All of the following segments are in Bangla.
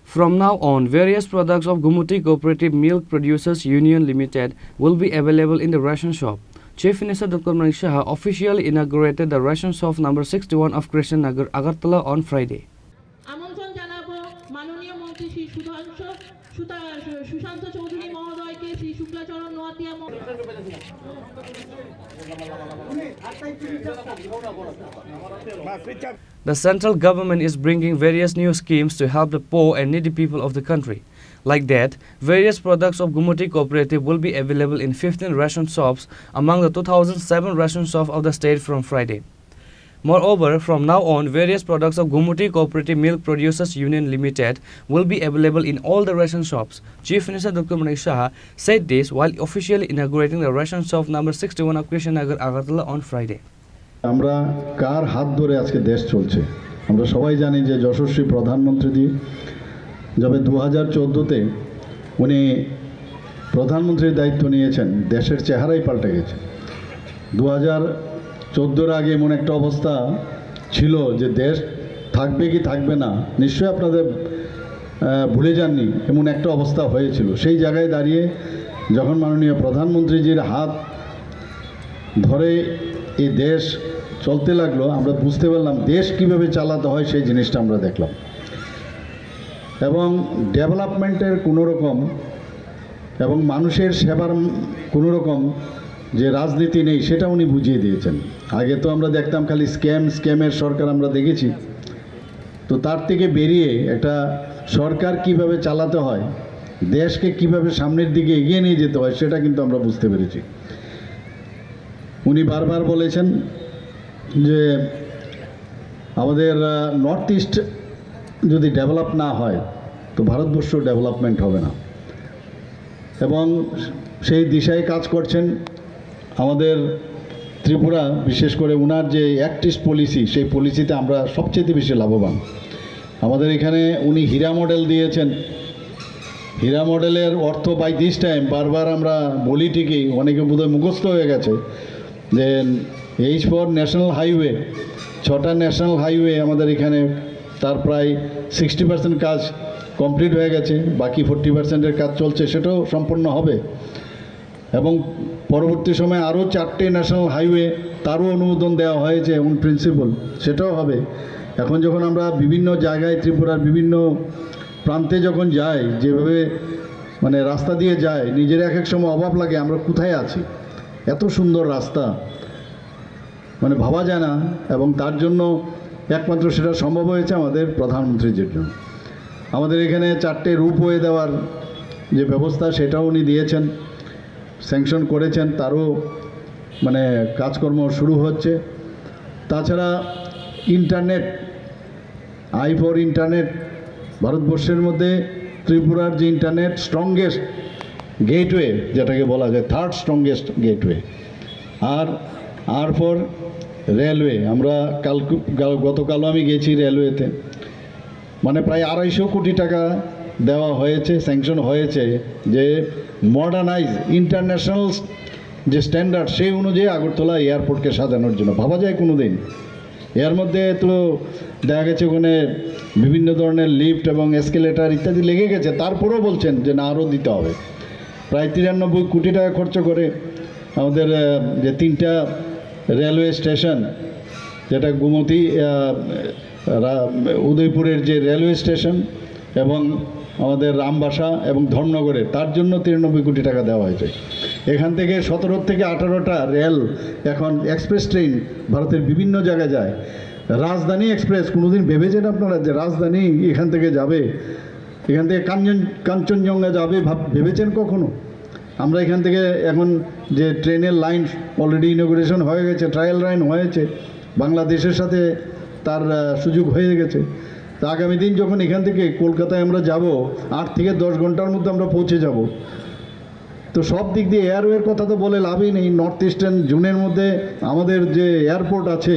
From now on, various products of Gumuti Cooperative Milk Producers Union Limited will be available in the ration shop. Chief Minister Dr. Manik Shah officially inaugurated the ration shop number 61 of Krishan Nagar, Agartala on Friday. আমন্ত্রণ জানাবো মাননীয় মন্ত্রী শ্রী সুশান্ত চৌধুরী মহোদয়কে, Shri Shuklacharan Noatia The central government is bringing various new schemes to help the poor and needy people of the country. Like that, various products of Gumuti Cooperative will be available in 15 ration shops among the 2007 ration shops of the state from Friday. Moreover, from now on, various products of Gumuti Cooperative Milk Producers Union Limited will be available in all the ration shops. Chief Minister Dr. Manik Shah said this while officially inaugurating the ration shop number 61 of Krishan Nagar, Agartala on Friday. আমরা কার হাত ধরে আজকে দেশ চলছে? আমরা সবাই জানি যে যশস্বী প্রধানমন্ত্রী জি যবে 2014তে উনি প্রধানমন্ত্রীর দায়িত্ব নিয়েছেন, দেশের চেহারাই পাল্টে গেছে। 2014-এর আগে এমন একটা অবস্থা ছিল যে দেশ থাকবে কি থাকবে না নিশ্চয়ই আপনাদের ভুলে যাননি, এমন একটা অবস্থা হয়েছিল। সেই জায়গায় দাঁড়িয়ে যখন মাননীয় প্রধানমন্ত্রীজির হাত ধরে এই দেশ চলতে লাগলো, আমরা বুঝতে পারলাম দেশ কিভাবে চালাতে হয়, সেই জিনিসটা আমরা দেখলাম। এবং ডেভেলপমেন্টের কোনো রকম এবং মানুষের সেবার কোনো রকম যে রাজনীতি নেই সেটা উনি বুঝিয়ে দিয়েছেন। আগে তো আমরা দেখতাম খালি স্ক্যামের সরকার আমরা দেখেছি, তো তার থেকে বেরিয়ে একটা সরকার কিভাবে চালাতে হয়, দেশকে কিভাবে সামনের দিকে এগিয়ে নিয়ে যেতে হয় সেটা কিন্তু আমরা বুঝতে পেরেছি। উনি বারবার বলেছেন যে আমাদের নর্থ ইস্ট যদি ডেভেলপ না হয় তো ভারতবর্ষ ডেভেলপমেন্ট হবে না, এবং সেই দিশায় কাজ করছেন। আমাদের ত্রিপুরা বিশেষ করে ওনার যে অ্যাক্ট ইস্ট পলিসি, সেই পলিসিতে আমরা সবচেয়ে বেশি লাভবান। আমাদের এখানে উনি হীরা মডেল দিয়েছেন। হীরা মডেলের অর্থ বাই দিস টাইম বারবার আমরা বলি ঠিকই, অনেকে বোধহয় মুখস্থ হয়ে গেছে যে এইচ ফর ন্যাশনাল হাইওয়ে, 6টা ন্যাশনাল হাইওয়ে আমাদের এখানে, তার প্রায় 60% কাজ কমপ্লিট হয়ে গেছে, বাকি 40%-এর কাজ চলছে, সেটাও সম্পূর্ণ হবে। এবং পরবর্তী সময়ে আরও 4টে ন্যাশনাল হাইওয়ে তারও অনুমোদন দেওয়া হয়েছে অন প্রিন্সিপাল, সেটাও হবে। এখন যখন আমরা বিভিন্ন জায়গায় ত্রিপুরার বিভিন্ন প্রান্তে যখন যাই, যেভাবে মানে রাস্তা দিয়ে যায়, নিজের এক এক সময় অভাব লাগে আমরা কোথায় আছি। এত সুন্দর রাস্তা মানে ভাবা যায় না, এবং তার জন্য একমাত্র সেটা সম্ভব হয়েছে আমাদের প্রধানমন্ত্রীর জন্য। আমাদের এখানে 4টে রূপওয়ে দেওয়ার যে ব্যবস্থা সেটাও উনি দিয়েছেন, স্যাংশন করেছেন, তারও মানে কাজকর্ম শুরু হচ্ছে। তাছাড়া ইন্টারনেট, আই ফর ইন্টারনেট, ভারতবর্ষের মধ্যে ত্রিপুরার যে ইন্টারনেট স্ট্রংগেস্ট গেটওয়ে যেটাকে বলা যায়, 3rd স্ট্রংগেস্ট গেটওয়ে। আর ফর রেলওয়ে, আমরা গতকালও আমি গেছি রেলওয়েতে, মানে প্রায় 250 কোটি টাকা দেওয়া হয়েছে, স্যাংশন হয়েছে, যে মডার্নাইজ ইন্টারন্যাশনাল যে স্ট্যান্ডার্ড সেই অনুযায়ী আগরতলা এয়ারপোর্টকে সাজানোর জন্য। ভাবা যায় কোনো দিন? এর মধ্যে তো দেখা গেছে ওখানে বিভিন্ন ধরনের লিফট এবং এসকেলেটার ইত্যাদি লেগে গেছে, তারপরেও বলছেন যে না আরও দিতে হবে। প্রায় 93 কোটি টাকা খরচ করে আমাদের যে 3টা রেলওয়ে স্টেশন, যেটা গুমতি উদয়পুরের যে রেলওয়ে স্টেশন এবং আমাদের রামবাসা এবং ধর্মনগরে, তার জন্য 93 কোটি টাকা দেওয়া হয়েছে। এখান থেকে 17 থেকে 18টা রেল এখন এক্সপ্রেস ট্রেন ভারতের বিভিন্ন জায়গায় যায়। রাজধানী এক্সপ্রেস, কোনোদিন ভেবেছেন আপনারা যে রাজধানী এখান থেকে যাবে, এখান থেকে কাঞ্চনজঙ্ঘা যাবে ভেবেছেন কখনো? আমরা এখান থেকে এখন যে ট্রেনের লাইন অলরেডি ইনোগ্রেশন হয়ে গেছে, ট্রায়াল লাইন হয়েছে, বাংলাদেশের সাথে তার সুযোগ হয়ে গেছে। তা আগামী দিন যখন এখান থেকে কলকাতায় আমরা যাব, 8 থেকে 10 ঘন্টার মধ্যে আমরা পৌঁছে যাব। তো সব দিক দিয়ে এয়ারওয়ের কথা তো বলে লাভই নেই। নর্থ ইস্টার্ন জোনের মধ্যে আমাদের যে এয়ারপোর্ট আছে,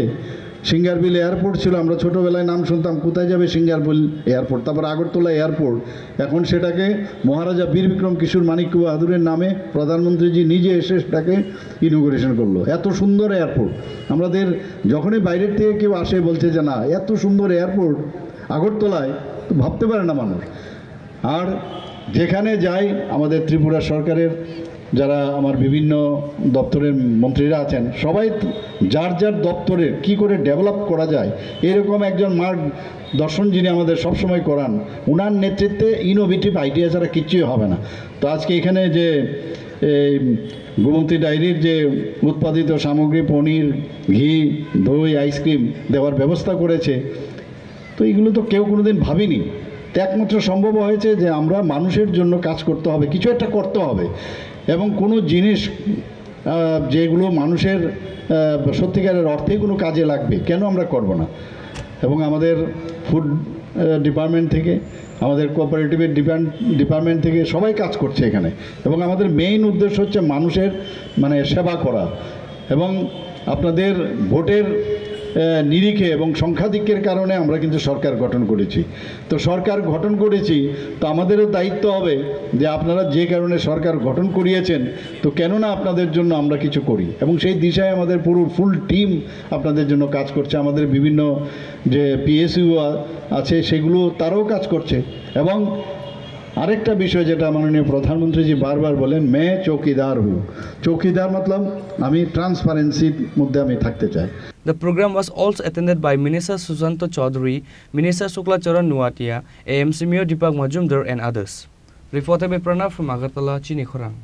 সিঙ্গারবিল এয়ারপোর্ট ছিল, আমরা ছোটোবেলায় নাম শুনতাম কোথায় যাবে সিঙ্গারবিল এয়ারপোর্ট, তারপর আগরতলা এয়ারপোর্ট, এখন সেটাকে মহারাজা বীর বিক্রম কিশোর মানিক্য বাহাদুরের নামে প্রধানমন্ত্রীজি নিজে এসে সেটাকে ইনোগ্রেশন করলো। এত সুন্দর এয়ারপোর্ট, আমাদের যখনই বাইরের থেকে কেউ আসে বলছে যে না এত সুন্দর এয়ারপোর্ট আগরতলায়, তো ভাবতে পারে না মানুষ। আর যেখানে যাই আমাদের ত্রিপুরা সরকারের যারা আমার বিভিন্ন দপ্তরের মন্ত্রীরা আছেন সবাই যার যার দপ্তরে কি করে ডেভেলপ করা যায় এরকম একজন দর্শন যিনি আমাদের সবসময় করান, ওনার নেতৃত্বে ইনোভেটিভ আইডিয়া ছাড়া কিচ্ছুই হবে না। তো আজকে এখানে যে এই গোমতী ডায়েরির যে উৎপাদিত সামগ্রী, পনির, ঘি, দই, আইসক্রিম দেওয়ার ব্যবস্থা করেছে, তো এগুলো তো কেউ কোনোদিন ভাবিনি। তো একমাত্র সম্ভব হয়েছে যে আমরা মানুষের জন্য কাজ করতে হবে, কিছু একটা করতে হবে, এবং কোনো জিনিস যেগুলো মানুষের সত্যিকারের অর্থে কোনো কাজে লাগবে কেন আমরা করব না। এবং আমাদের ফুড ডিপার্টমেন্ট থেকে, আমাদের কোঅপারেটিভের ডিপার্টমেন্ট থেকে সবাই কাজ করছে এখানে, এবং আমাদের মেইন উদ্দেশ্য হচ্ছে মানুষের সেবা করা। এবং আপনাদের ভোটের নিরিখে এবং সংখ্যাধিক্যের কারণে আমরা কিন্তু সরকার গঠন করেছি। তো সরকার গঠন করেছি, তো আমাদেরও দায়িত্ব হবে যে আপনারা যে কারণে সরকার গঠন করিয়েছেন, তো কেন না আপনাদের জন্য আমরা কিছু করি। এবং সেই দিশায় আমাদের পুরো ফুল টিম আপনাদের জন্য কাজ করছে। আমাদের বিভিন্ন যে পিএসইউ আছে সেগুলো তারাও কাজ করছে। এবং আরেকটা বিষয় যেটা মাননীয় প্রধানমন্ত্রীজি বারবার বলেন, মে চৌকিদার হু। চৌকিদার মতলব আমি ট্রান্সপারেন্সির মধ্যে আমি থাকতে চাই। The program was also attended by Minister Susanto Chaudhary, Minister Shukla Charan Nuatia, AMC Mio Deepak Majumdar and others. Reported by Pranav from Agartala, Chini Khorang.